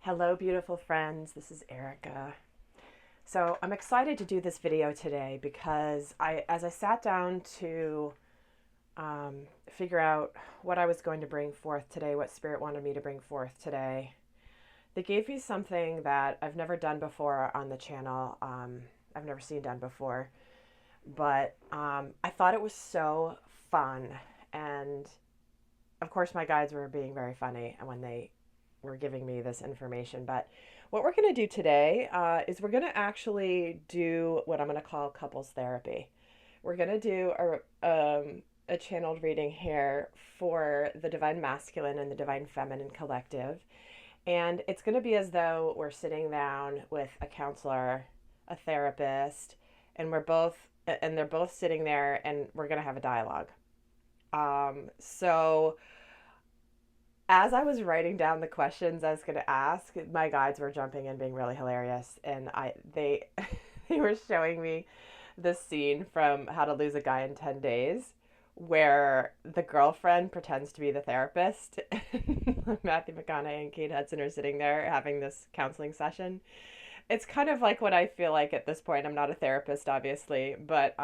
Hello, beautiful friends. This is Erica. So I'm excited to do this video today because as I sat down to figure out what I was going to bring forth today, what Spirit wanted me to bring forth today, they gave me something that I've never done before on the channel. I've never seen done before, but I thought it was so fun. And of course, my guides were being very funny when they were giving me this information. But what we're going to do today is we're going to actually do what I'm going to call couples therapy. We're going to do a channeled reading here for the Divine Masculine and the Divine Feminine Collective. And it's going to be as though we're sitting down with a counselor, a therapist, and they're both sitting there and we're going to have a dialogue. So as I was writing down the questions I was going to ask, my guides were jumping in, being really hilarious, and they they were showing me this scene from How to Lose a Guy in 10 Days, where the girlfriend pretends to be the therapist. Matthew McConaughey and Kate Hudson are sitting there having this counseling session. It's kind of like what I feel like at this point. I'm not a therapist, obviously, but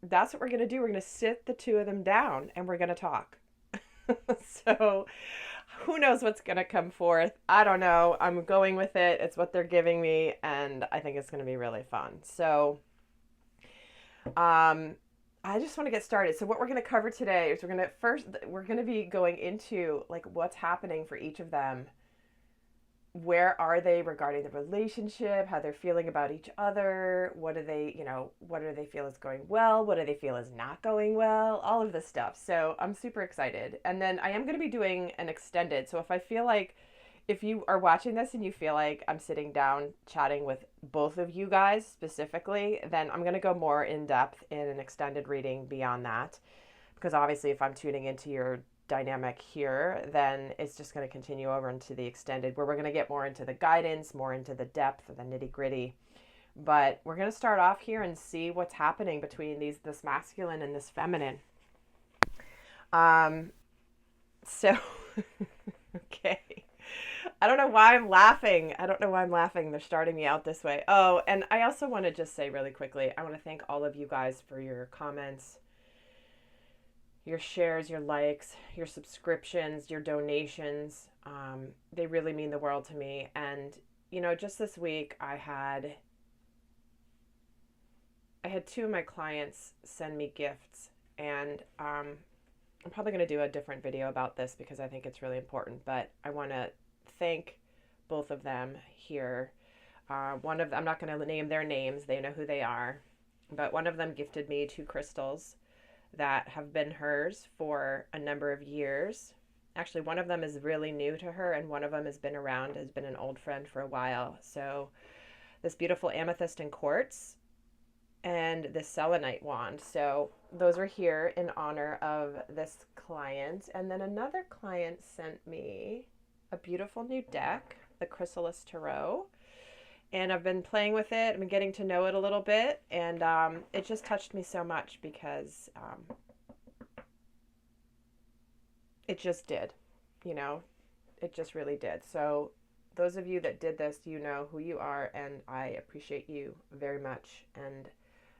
that's what we're going to do. We're going to sit the two of them down and we're going to talk. So who knows what's going to come forth? I don't know. I'm going with it. It's what they're giving me, and I think it's going to be really fun. So I just want to get started. So what we're going to cover today is we're going to be going into like what's happening for each of them. Where are they regarding the relationship, how they're feeling about each other, what do they feel is going well, what do they feel is not going well, all of this stuff. So I'm super excited. And then I am going to be doing an extended. So if you are watching this and you feel like I'm sitting down chatting with both of you guys specifically, then I'm going to go more in depth in an extended reading beyond that. Because obviously if I'm tuning into your dynamic here, then it's just going to continue over into the extended, where we're going to get more into the guidance, more into the depth, the nitty gritty. But we're going to start off here and see what's happening between this masculine and this feminine. So, okay. I don't know why I'm laughing. They're starting me out this way. Oh, and I also want to just say really quickly, I want to thank all of you guys for your comments, your shares, your likes, your subscriptions, your donations. They really mean the world to me. And, just this week I had two of my clients send me gifts, and I'm probably going to do a different video about this because I think it's really important, but I want to thank both of them here. I'm not going to name their names. They know who they are, but one of them gifted me 2 crystals that have been hers for a number of years. Actually, one of them is really new to her, and one of them has been an old friend for a while. So this beautiful amethyst and quartz and this selenite wand. So those are here in honor of this client. And then another client sent me a beautiful new deck, the Chrysalis Tarot. And I've been playing with it. I've been getting to know it a little bit. And it just touched me so much because it just did. It just really did. So those of you that did this, you know who you are. And I appreciate you very much. And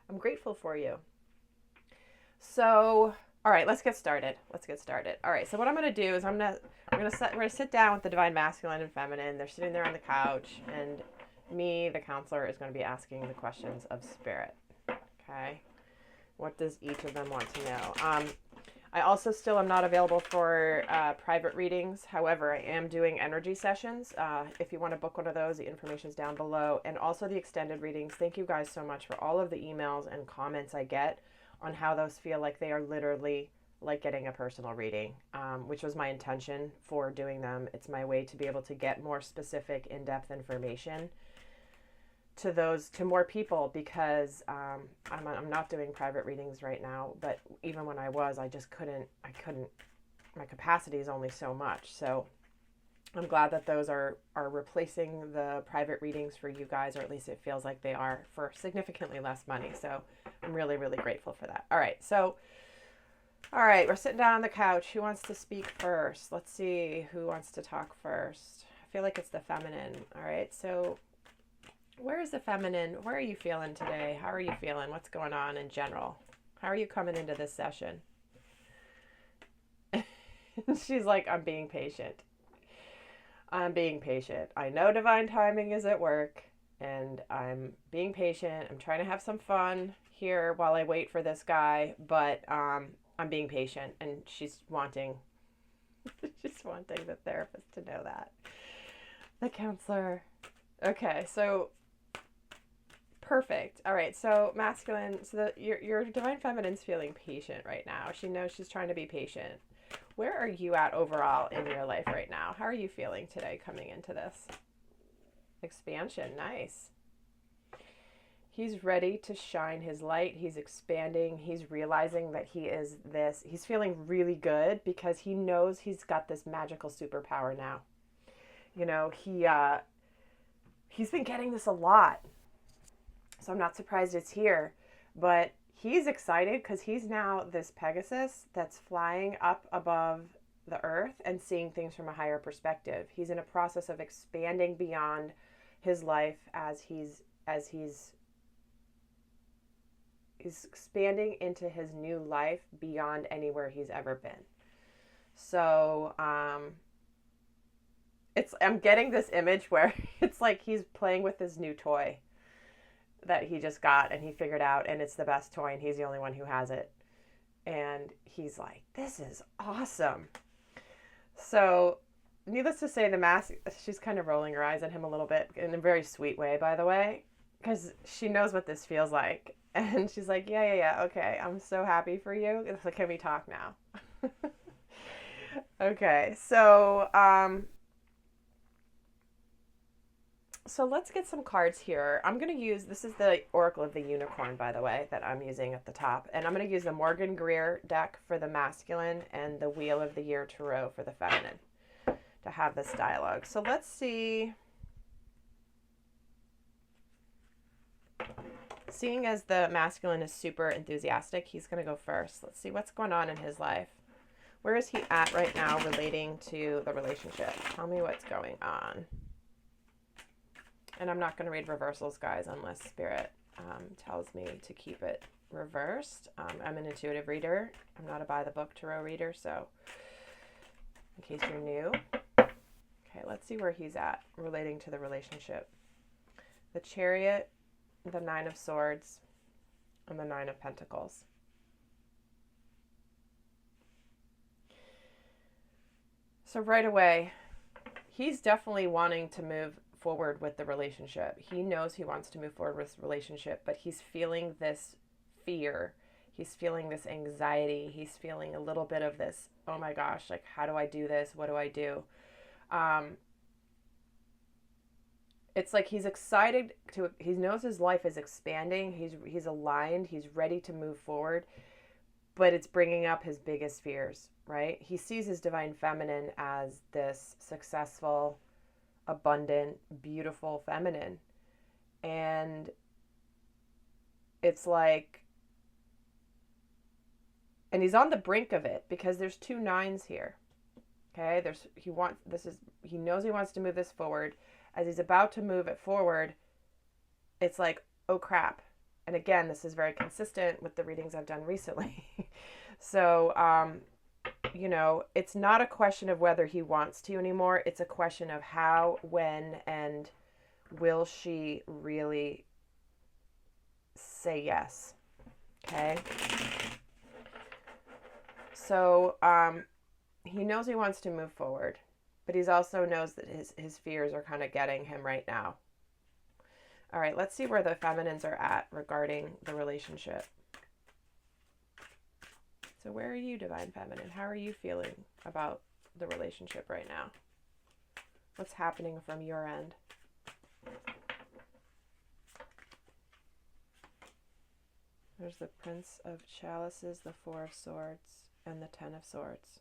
I'm grateful for you. So, all right, let's get started. All right, so what I'm going to do is we're going to sit down with the Divine Masculine and Feminine. They're sitting there on the couch, and me, the counselor, is going to be asking the questions of Spirit. Okay. What does each of them want to know? I also still am not available for private readings. However, I am doing energy sessions. If you want to book one of those, the information is down below. And also the extended readings. Thank you guys so much for all of the emails and comments I get on how those feel like they are literally like getting a personal reading, which was my intention for doing them. It's my way to be able to get more specific, in-depth information to more people, because I'm not doing private readings right now, but even when I was, I couldn't, my capacity is only so much. So I'm glad that those are replacing the private readings for you guys, or at least it feels like they are, for significantly less money. So I'm really, really grateful for that. All right, we're sitting down on the couch. Who wants to speak first? Let's see who wants to talk first. feel like it's the feminine. All right. So where is the feminine? Where are you feeling today? How are you feeling? What's going on in general? How are you coming into this session? She's like, I'm being patient. I'm being patient. I know divine timing is at work, and I'm being patient. I'm trying to have some fun here while I wait for this guy, but I'm being patient, and she's wanting the therapist to know that. The counselor. Okay, so perfect. All right, so masculine. So your divine feminine's feeling patient right now. She knows she's trying to be patient. Where are you at overall in your life right now? How are you feeling today coming into this? Expansion, nice. He's ready to shine his light. He's expanding. He's realizing that he is this. He's feeling really good because he knows he's got this magical superpower now. You know, he's been getting this a lot. So I'm not surprised it's here. But he's excited because he's now this Pegasus that's flying up above the earth and seeing things from a higher perspective. He's in a process of expanding beyond his life as he's expanding into his new life beyond anywhere he's ever been. So I'm getting this image where it's like he's playing with his new toy that he just got and he figured out, and it's the best toy and he's the only one who has it. And he's like, this is awesome. So needless to say, she's kind of rolling her eyes at him a little bit in a very sweet way, by the way, because she knows what this feels like. And she's like, yeah, okay, I'm so happy for you. It's like, can we talk now? Okay, so let's get some cards here. I'm going to use, this is the Oracle of the Unicorn, by the way, that I'm using at the top. And I'm going to use the Morgan Greer deck for the masculine and the Wheel of the Year Tarot for the feminine to have this dialogue. So let's see. Seeing as the masculine is super enthusiastic, he's going to go first. Let's see what's going on in his life. Where is he at right now relating to the relationship? Tell me what's going on. And I'm not going to read reversals, guys, unless Spirit tells me to keep it reversed. I'm an intuitive reader. I'm not a by-the-book tarot reader, so in case you're new. Okay, let's see where he's at relating to the relationship. The Chariot, the Nine of Swords, and the Nine of Pentacles. So right away, he's definitely wanting to move forward with the relationship. He knows he wants to move forward with the relationship, but he's feeling this fear. He's feeling this anxiety. He's feeling a little bit of this, oh my gosh, like, how do I do this? What do I do? It's like he's excited he knows his life is expanding. He's aligned. He's ready to move forward, but it's bringing up his biggest fears, right? He sees his divine feminine as this successful, abundant, beautiful feminine. And it's like, and he's on the brink of it because there's 2 9s here. Okay, he knows he wants to move this forward. As he's about to move it forward, it's like, oh crap. And again, this is very consistent with the readings I've done recently. So, you know, it's not a question of whether he wants to anymore. It's a question of how, when, and will she really say yes. Okay. So, he knows he wants to move forward, but he also knows that his fears are kind of getting him right now. All right, let's see where the feminines are at regarding the relationship. So where are you, divine feminine? How are you feeling about the relationship right now? What's happening from your end? There's the Prince of Chalices, the Four of Swords, and the Ten of Swords.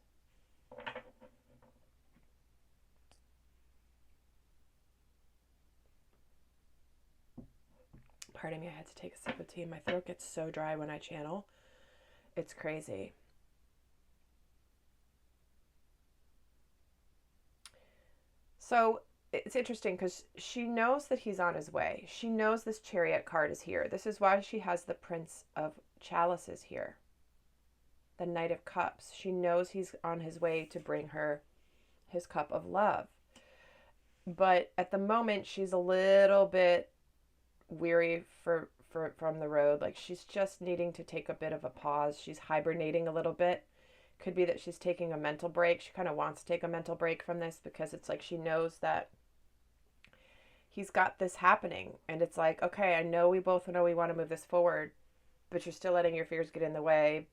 Pardon me, I had to take a sip of tea. My throat gets so dry when I channel. It's crazy. So it's interesting because she knows that he's on his way. She knows this Chariot card is here. This is why she has the Prince of Chalices here, the Knight of Cups. She knows he's on his way to bring her his cup of love. But at the moment, she's a little bit weary from the road. Like she's just needing to take a bit of a pause. She's hibernating a little bit. Could be that she's taking a mental break. She kind of wants to take a mental break from this because it's like she knows that he's got this happening. And it's like, okay, I know we both know we want to move this forward, but you're still letting your fears get in the way.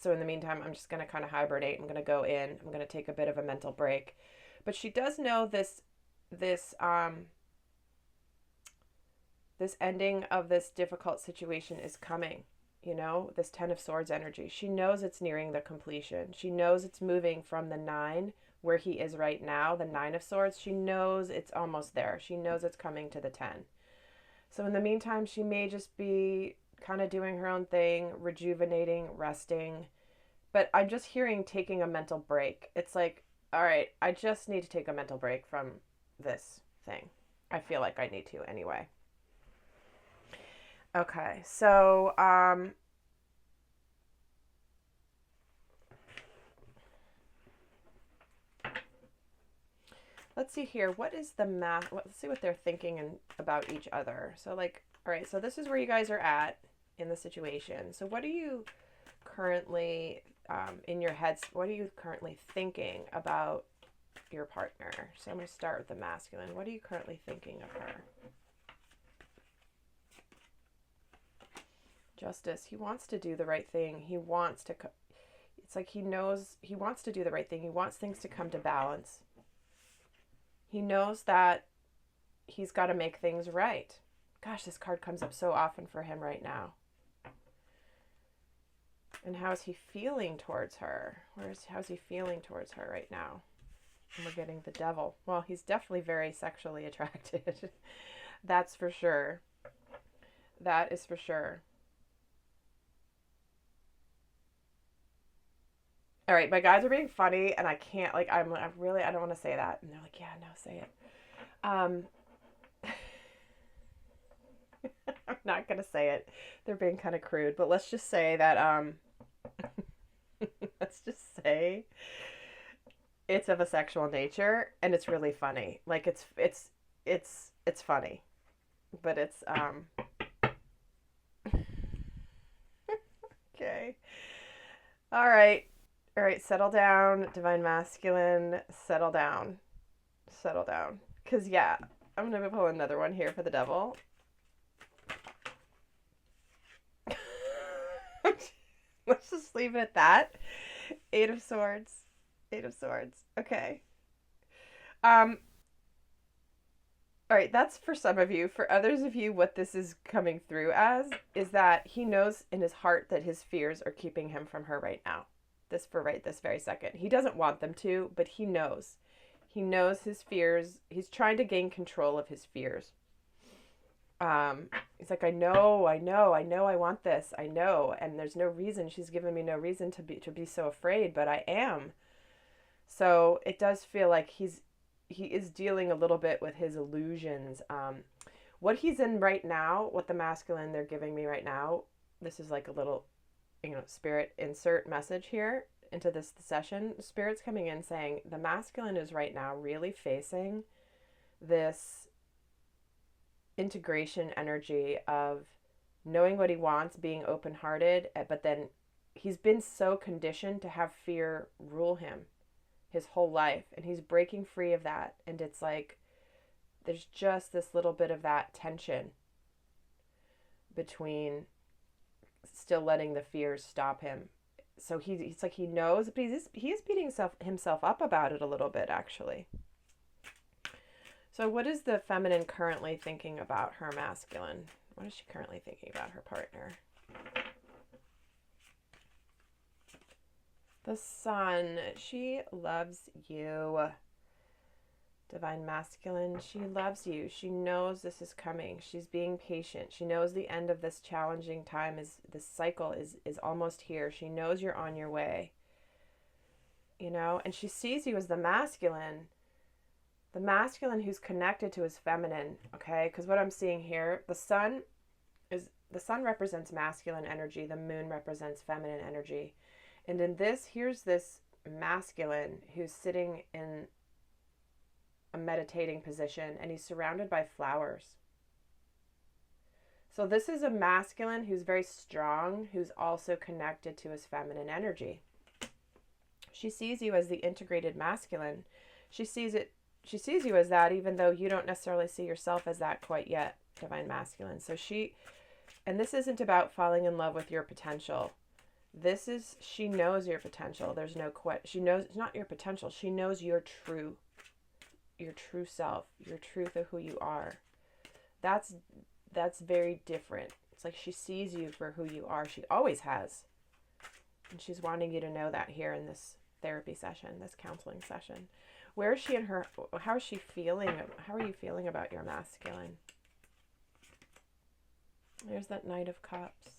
So in the meantime, I'm just going to kind of hibernate. I'm going to go in. I'm going to take a bit of a mental break. But she does know this ending of this difficult situation is coming. You know, this 10 of Swords energy. She knows it's nearing the completion. She knows it's moving from the 9 where he is right now, the 9 of Swords. She knows it's almost there. She knows it's coming to the 10. So in the meantime, she may just be kind of doing her own thing, rejuvenating, resting. But I'm just hearing taking a mental break. It's like, all right, I just need to take a mental break from this thing. I feel like I need to anyway. Okay, so let's see here. What is the math? Let's see what they're thinking about each other. So like, all right, so this is where you guys are at in the situation. So what are you currently in your heads? What are you currently thinking about your partner? So I'm going to start with the masculine. What are you currently thinking of her? Justice. He wants to do the right thing. He wants to, it's like he knows he wants to do the right thing. He wants things to come to balance. He knows that he's got to make things right. Gosh, this card comes up so often for him right now. And how is he feeling towards her? How's he feeling towards her right now? And we're getting the Devil. Well, he's definitely very sexually attracted. That's for sure. That is for sure. All right, my guys are being funny, and I can't, like, I don't want to say that. And they're like, yeah, no, say it. I'm not going to say it. They're being kind of crude, but let's just say that, let's just say it's of a sexual nature, and it's really funny. Like, it's funny, but it's, okay. All right. All right, settle down, Divine Masculine, settle down. Settle down. Because, yeah, I'm going to pull another one here for the Devil. Let's just leave it at that. 8 of Swords. 8 of Swords. Okay. All right, that's for some of you. For others of you, what this is coming through as is that he knows in his heart that his fears are keeping him from her right now. This very second. He doesn't want them to, but he knows. He knows his fears. He's trying to gain control of his fears. He's like, I know I want this. I know. And there's no reason. She's given me no reason to be so afraid, but I am. So it does feel like he is dealing a little bit with his illusions. What he's in right now, what the masculine they're giving me right now, this is like a little, spirit insert message here into this session. Spirit's coming in saying the masculine is right now really facing this integration energy of knowing what he wants, being open-hearted, but then he's been so conditioned to have fear rule him his whole life, and he's breaking free of that. And it's like there's just this little bit of that tension between still letting the fears stop him. So he's like, he knows, but he is beating himself up about it a little bit, actually. So what is the feminine currently thinking about her masculine? What is she currently thinking about her partner? The Sun. She loves you. Divine Masculine, she loves you. She knows this is coming. She's being patient. She knows the end of this challenging time this cycle is almost here. She knows you're on your way. And she sees you as the masculine, The masculine who's connected to his feminine, okay? Because what I'm seeing here, the sun represents masculine energy, the moon represents feminine energy. And in this, here's this masculine who's sitting in a meditating position, and he's surrounded by flowers. So this is a masculine who's very strong, who's also connected to his feminine energy. She sees you as the integrated masculine. She sees you as that, even though you don't necessarily see yourself as that quite yet, divine masculine. So and this isn't about falling in love with your potential. She knows your potential. There's no she knows it's not your potential. She knows your true self, your truth of who you are. That's very different. It's like she sees you for who you are. She always has. And she's wanting you to know that here in this therapy session, this counseling session. Where is she how is she feeling? How are you feeling about your masculine? There's that Knight of Cups.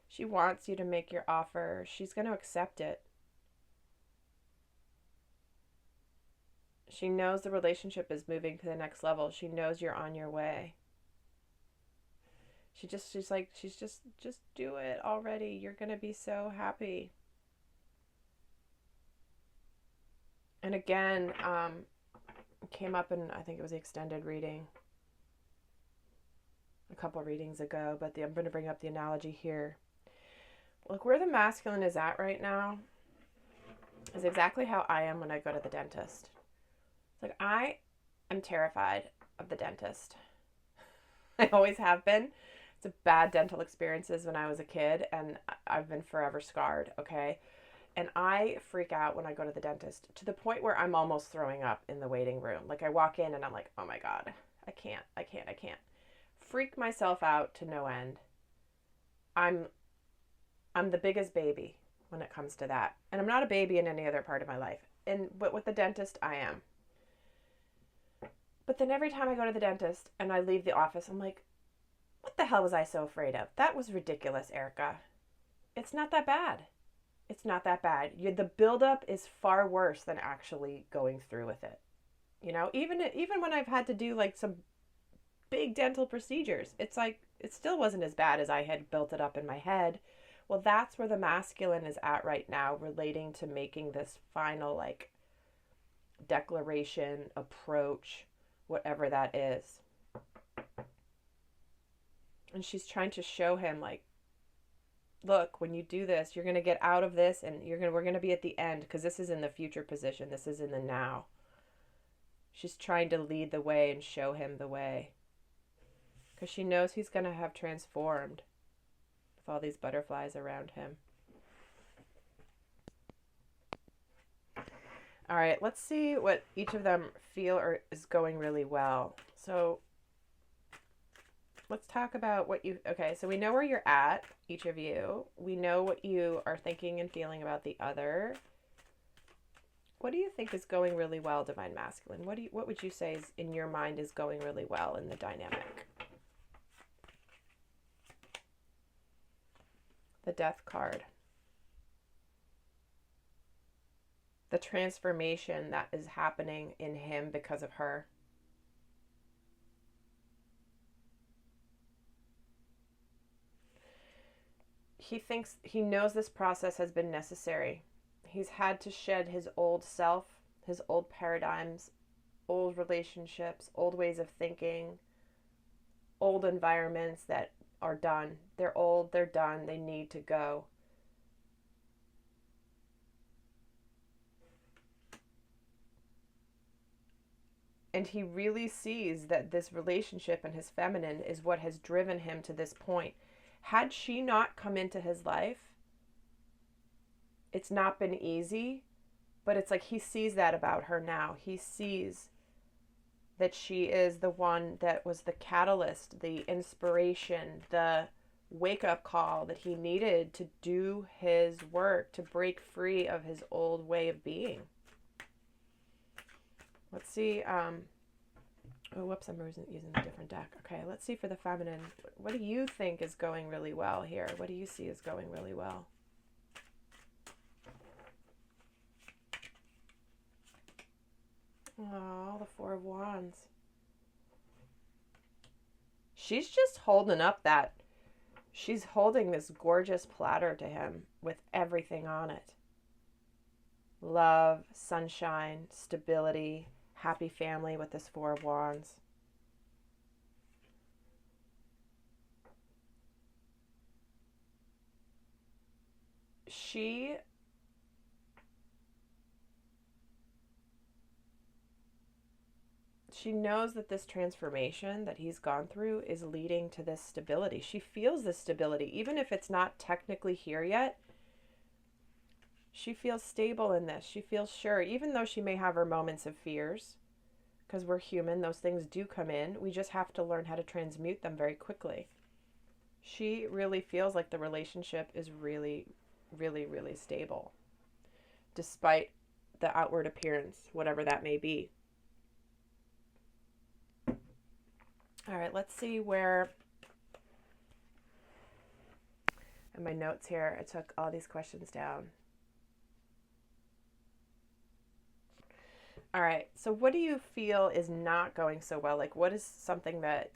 She wants you to make your offer. She's going to accept it. She knows the relationship is moving to the next level. She knows you're on your way. She's just do it already. You're going to be so happy. And again, came up in, I think it was the extended reading a couple readings ago, but I'm going to bring up the analogy here. Look, where the masculine is at right now is exactly how I am when I go to the dentist. It's like I am terrified of the dentist. I always have been. It's a bad dental experiences when I was a kid, and I've been forever scarred, okay? And I freak out when I go to the dentist to the point where I'm almost throwing up in the waiting room. Like I walk in and I'm like, oh my God, I can't. Freak myself out to no end. I'm the biggest baby when it comes to that. And I'm not a baby in any other part of my life. But with the dentist, I am. But then every time I go to the dentist and I leave the office, I'm like, what the hell was I so afraid of? That was ridiculous, Erica. It's not that bad. It's not that bad. The buildup is far worse than actually going through with it. You know, even when I've had to do like some big dental procedures, it's like, it still wasn't as bad as I had built it up in my head. Well, that's where the masculine is at right now, relating to making this final like declaration, approach, whatever that is. And she's trying to show him like, look, when you do this, you're going to get out of this and we're going to be at the end, because this is in the future position. This is in the now. She's trying to lead the way and show him the way, because she knows he's going to have transformed with all these butterflies around him. All right, let's see what each of them feel or is going really well. So let's talk about okay, so we know where you're at, each of you. We know what you are thinking and feeling about the other. What do you think is going really well, Divine Masculine? What would you say is in your mind is going really well in the dynamic? The Death card. The transformation that is happening in him because of her. He knows this process has been necessary. He's had to shed his old self, his old paradigms, old relationships, old ways of thinking, old environments that are done. They're old, they're done, they need to go. And he really sees that this relationship and his feminine is what has driven him to this point. Had she not come into his life, it's not been easy, but it's like he sees that about her now. He sees that she is the one that was the catalyst, the inspiration, the wake-up call that he needed to do his work, to break free of his old way of being. Let's see. Oh, whoops, I'm using a different deck. Okay, let's see for the feminine. What do you think is going really well here? What do you see is going really well? Oh, the Four of Wands. She's just holding up that. She's holding this gorgeous platter to him with everything on it. Love, sunshine, stability, happy family with this Four of Wands. She knows that this transformation that he's gone through is leading to this stability. She feels this stability, even if it's not technically here yet. She feels stable in this. She feels sure, even though she may have her moments of fears, because we're human, those things do come in. We just have to learn how to transmute them very quickly. She really feels like the relationship is really, really, really stable, despite the outward appearance, whatever that may be. All right, let's see where, in my notes here, I took all these questions down. All right, so what do you feel is not going so well? Like, what is something that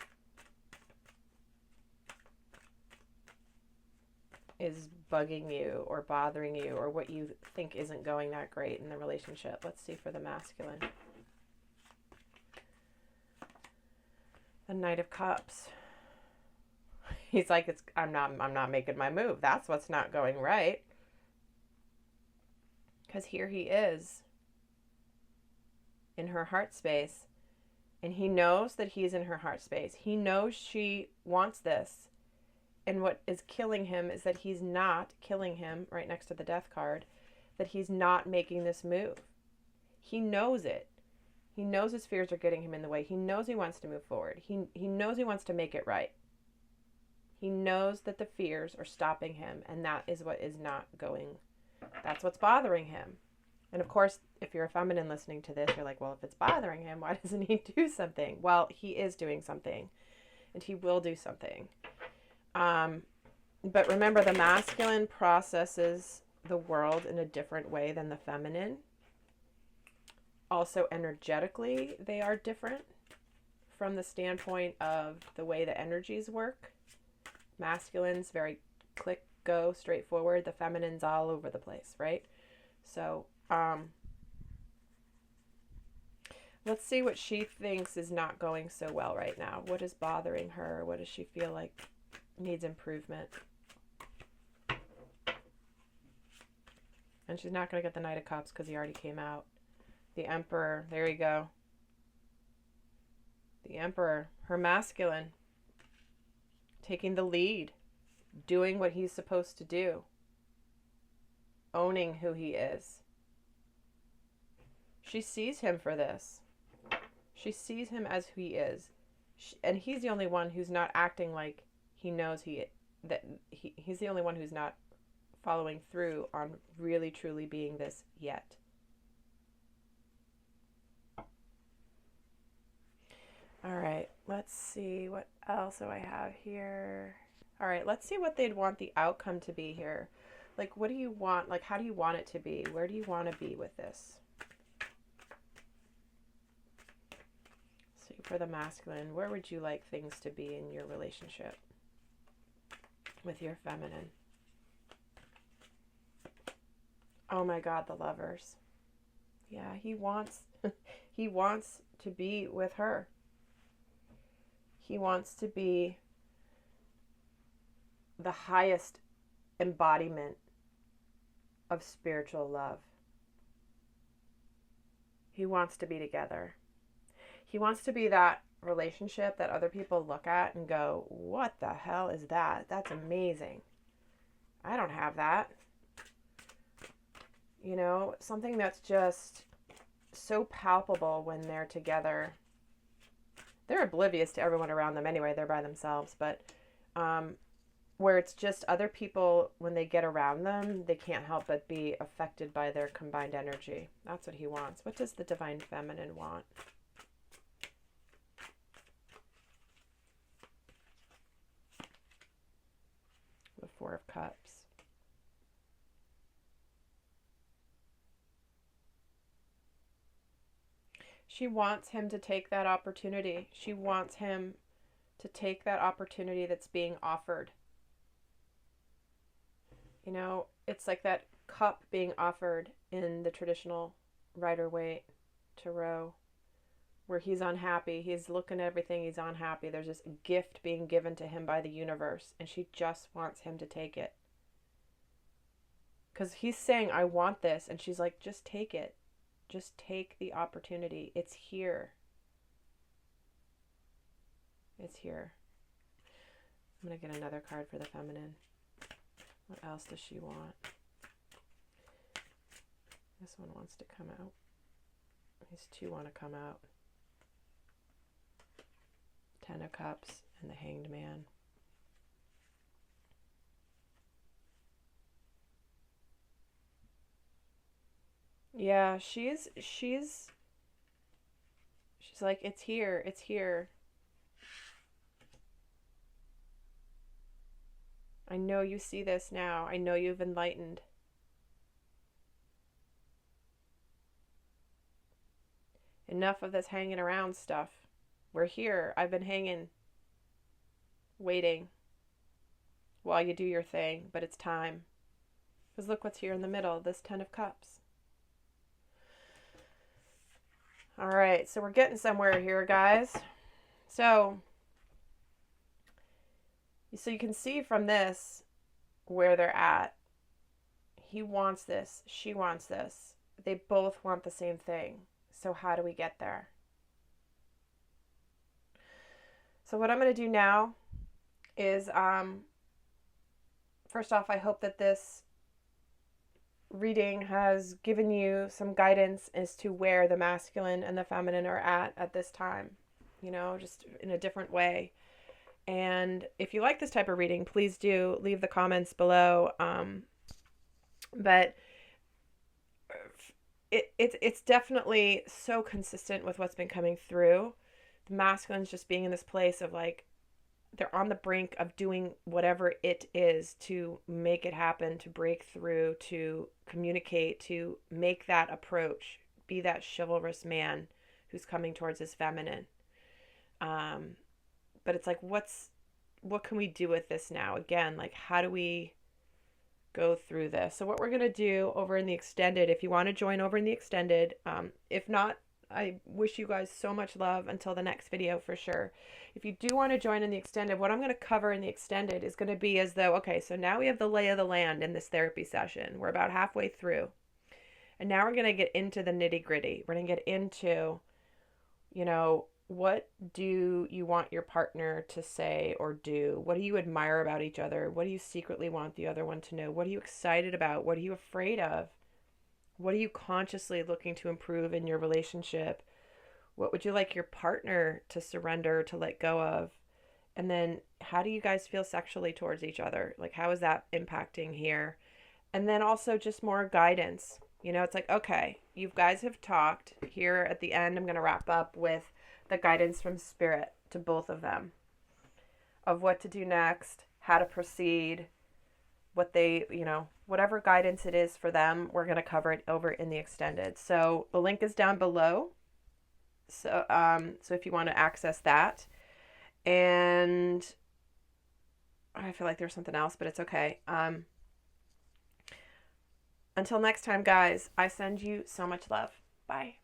is bugging you or bothering you, or what you think isn't going that great in the relationship? Let's see for the masculine. The Knight of Cups. He's like, I'm not making my move. That's what's not going right. Because here he is in her heart space, and he knows that he's in her heart space. He knows she wants this. And what is killing him is that he's not killing him, right next to the Death card, that he's not making this move. He knows it. He knows his fears are getting him in the way. He knows he wants to move forward. He knows he wants to make it right. He knows that the fears are stopping him, and that is what is not going. That's what's bothering him. And of course, if you're a feminine listening to this, you're like, well, if it's bothering him, why doesn't he do something? Well, he is doing something, and he will do something. But remember, the masculine processes the world in a different way than the feminine. Also, energetically, they are different from the standpoint of the way the energies work. Masculine's very click, go, straightforward. The feminine's all over the place, right? So, let's see what she thinks is not going so well right now. What is bothering her? What does she feel like needs improvement? And she's not going to get the Knight of Cups because he already came out. The Emperor, there you go. The Emperor, her masculine, taking the lead, doing what he's supposed to do, owning who he is. She sees him for this. She sees him as who he is. And he's the only one who's not acting like he knows he's the only one who's not following through on really truly being this yet. All right, let's see what else do I have here. All right, let's see what they'd want the outcome to be here. Like, what do you want? Like, how do you want it to be? Where do you want to be with this? See, for the masculine, where would you like things to be in your relationship with your feminine? Oh my God, the Lovers. Yeah, he wants to be with her. He wants to be the highest embodiment of spiritual love. He wants to be together. He wants to be that relationship that other people look at and go, what the hell is that? That's amazing. I don't have that. You know, something that's just so palpable when they're together. They're oblivious to everyone around them anyway. They're by themselves. But where it's just other people, when they get around them, they can't help but be affected by their combined energy. That's what he wants. What does the Divine Feminine want? The Four of Cups. She wants him to take that opportunity. She wants him to take that opportunity that's being offered. You know, it's like that cup being offered in the traditional Rider-Waite tarot, where he's unhappy. He's looking at everything. He's unhappy. There's this gift being given to him by the universe, and she just wants him to take it. Because he's saying, I want this. And she's like, just take it. Just take the opportunity. It's here. It's here. I'm going to get another card for the feminine. What else does she want? This one wants to come out. These two want to come out. 10 of Cups and the Hanged Man. Yeah, she's like, it's here, it's here. I know you see this now. I know you've enlightened. Enough of this hanging around stuff. We're here. I've been hanging, waiting while you do your thing, but it's time. Because look what's here in the middle, this 10 of Cups. All right, so we're getting somewhere here, guys. So you can see from this where they're at. He wants this. She wants this. They both want the same thing. So how do we get there? So what I'm going to do now is, first off, I hope that this reading has given you some guidance as to where the masculine and the feminine are at this time, you know, just in a different way. And if you like this type of reading, please do leave the comments below. But it's definitely so consistent with what's been coming through. The masculine's just being in this place of like, they're on the brink of doing whatever it is to make it happen, to break through, to communicate, to make that approach, be that chivalrous man who's coming towards his feminine. But it's like, what can we do with this now? Again, like, how do we go through this? So what we're going to do over in the extended, if you want to join over in the extended, if not, I wish you guys so much love until the next video for sure. If you do want to join in the extended, what I'm going to cover in the extended is going to be as though, okay, so now we have the lay of the land in this therapy session. We're about halfway through. And now we're going to get into the nitty gritty. We're going to get into, you know, what do you want your partner to say or do? What do you admire about each other? What do you secretly want the other one to know? What are you excited about? What are you afraid of? What are you consciously looking to improve in your relationship? What would you like your partner to surrender, to let go of? And then how do you guys feel sexually towards each other? Like, how is that impacting here? And then also just more guidance. You know, it's like, okay, you guys have talked. Here at the end, I'm going to wrap up with the guidance from Spirit to both of them of what to do next, how to proceed, what they, you know, whatever guidance it is for them, we're going to cover it over in the extended. So the link is down below. So, so if you want to access that, and I feel like there's something else, but it's okay. Until next time, guys, I send you so much love. Bye.